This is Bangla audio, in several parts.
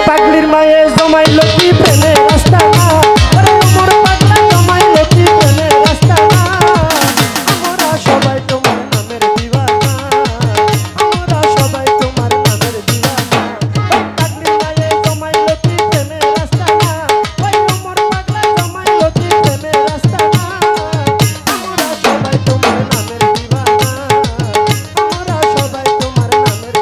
পাগলির মায়ে জমাইলো কি প্রেমের রাস্তা না ওরে মোর পাগলা জমাইলো কি প্রেমের রাস্তা না আমরা সবাই তোমার নামের দিওয়ানা আমরা সবাই তোমার নামের দিওয়ানা ওই পাগলির মায়ে জমাইলো কি প্রেমের রাস্তা না ওই মোর পাগলা জমাইলো কি প্রেমের রাস্তা না আমরা সবাই তোমার নামের দিওয়ানা আমরা সবাই তোমার নামের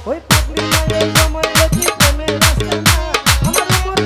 ওই পাগলি মায়ের জমাইলো কি প্রেমের রাস্তা না আমার মোর